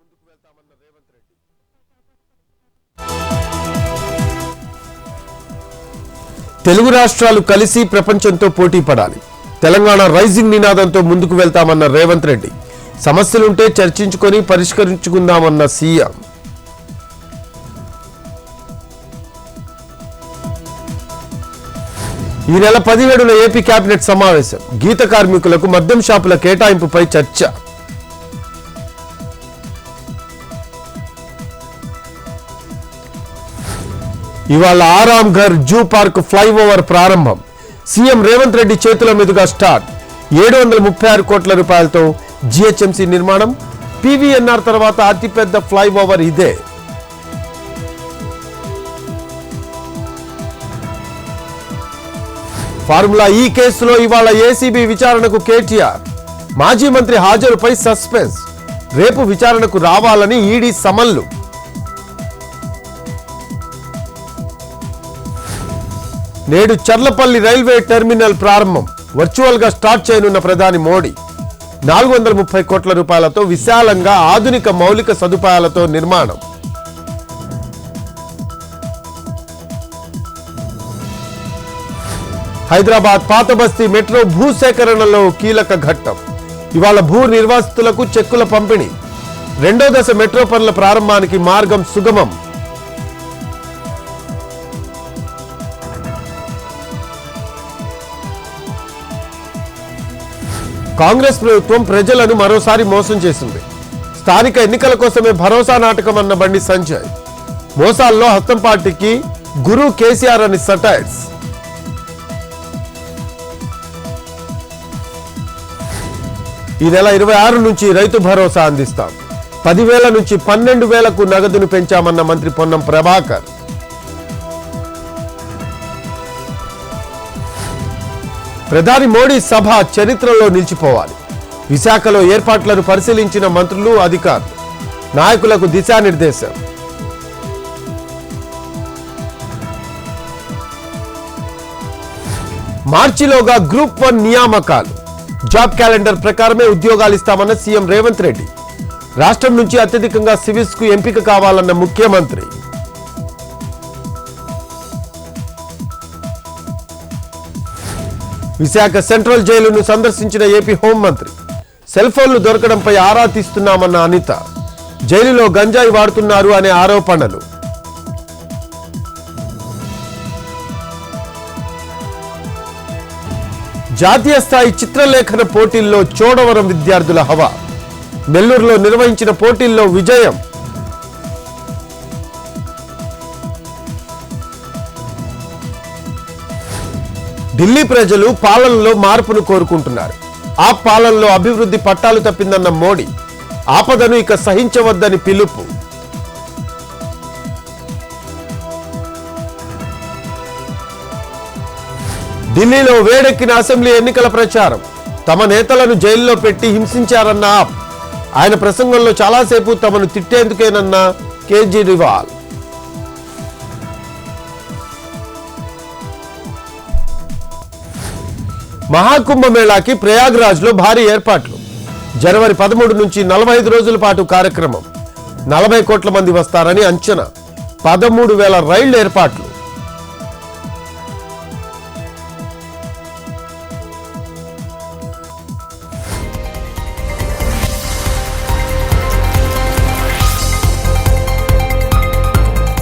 ముందుకు వెళ్తామన్న రేవంత్ రెడ్డి. తెలుగు రాష్ట్రాలు కలిసి ప్రపంచంతో పోటీ పడాలి. తెలంగాణ రైజింగ్ నినాదంతో ముందుకు వెళ్తామన్న రేవంత్ రెడ్డి. సమస్యలుంటే చర్చించుకొని పరిష్కరించుకుందామన్న సీఎం. ఈ నెల 17న ఏపీ కేబినెట్ సమావేశం. గీత కార్మికులకు మద్యం షాపుల కేటాయింపుపై చర్చ. ఇవాళ ఆరామ్ ఘర్ జూ పార్క్ ఫ్లైఓవర్ ప్రారంభం. సీఎం రేవంత్ రెడ్డి చేతుల మీదుగా స్టార్ట్. 736 కోట్ల రూపాయలతో జీహెచ్ఎంసీ నిర్మాణం. పీవీఎన్ఆర్ తర్వాత అతిపెద్ద ఫ్లైఓవర్ ఇదే. ఫార్ములా ఈ కేసులో ఇవాళ ఏసీబీ విచారణకు కేటీఆర్. మాజీ మంత్రి హాజరుపై సస్పెన్స్. రేపు విచారణకు రావాలని ఈడీ సమన్లు. నేడు చర్లపల్లి రైల్వే టెర్మినల్ ప్రారంభం. వర్చువల్ గా స్టార్ట్ చేయనున్న ప్రధాని మోడీ. 430 కోట్ల రూపాయలతో విశాలంగా ఆధునిక మౌలిక సదుపాయాలతో నిర్మాణం. హైదరాబాద్ పాత బస్తీ మెట్రో భూసేకరణలో కీలక ఘట్టం. ఇవాళ భూ నిర్వాసితులకు చెక్కుల పంపిణీ. 2వ దశ మెట్రో పనుల ప్రారంభానికి మార్గం సుగమం. కాంగ్రెస్ ప్రభుత్వం ప్రజలను మరోసారి మోసం చేసింది. స్థానిక ఎన్నికల కోసమే భరోసా నాటకం అన్న బండి సంజయ్. మోసాల్లో హస్తం పార్టీకి గురు కేసీఆర్ అని సటైర్స్. ఈ నెల 26 నుంచి రైతు భరోసా అందిస్తాం. 10,000 నుంచి 12,000కు నగదును పెంచామన్న మంత్రి పొన్నం ప్రభాకర్. ప్రధాని మోడీ సభ చరిత్రలో నిలిచిపోవాలి. విశాఖలో ఏర్పాట్లను పరిశీలించిన మంత్రులు, అధికారులు. నాయకులకు దిశానిర్దేశం. మార్చిలోగా గ్రూప్ 1 నియామకాలు. జాబ్ క్యాలెండర్ ప్రకారమే ఉద్యోగాలు ఇస్తామన్న సీఎం రేవంత్ రెడ్డి. రాష్ట్రం నుంచి అత్యధికంగా సివిల్స్ కు ఎంపిక కావాలన్న ముఖ్యమంత్రి. విశాఖ సెంట్రల్ జైలును సందర్శించిన ఏపీ హోంమంత్రి. సెల్ ఫోన్లు దొరకడంపై ఆరా తీస్తున్నామన్న అనిత. జైలులో గంజాయి వాడుతున్నారు అనే ఆరోపణలు. జాతీయ స్థాయి చిత్రలేఖన పోటీల్లో చోడవరం విద్యార్థుల హవా. నెల్లూరులో నిర్వహించిన పోటీల్లో విజయం. ఢిల్లీ ప్రజలు పాలనలో మార్పును కోరుకుంటున్నారు. ఆ పాలనలో అభివృద్ధి పట్టాలు తప్పిందన్న మోడీ. ఆపదను ఇక సహించవద్దని పిలుపు. ఢిల్లీలో వేడెక్కిన అసెంబ్లీ ఎన్నికల ప్రచారం. తమ నేతలను జైల్లో పెట్టి హింసించారన్న ఆప్. ఆయన ప్రసంగంలో చాలాసేపు తమను తిట్టేందుకేనన్న కేజ్రీవాల్. మహాకుంభమేళాకి ప్రయాగ్రాజ్లో భారీ ఏర్పాట్లు. జనవరి 13 నుంచి 45 రోజుల పాటు కార్యక్రమం. 40 కోట్ల మంది వస్తారని అంచనా. 13,000 రైళ్ల ఏర్పాట్లు.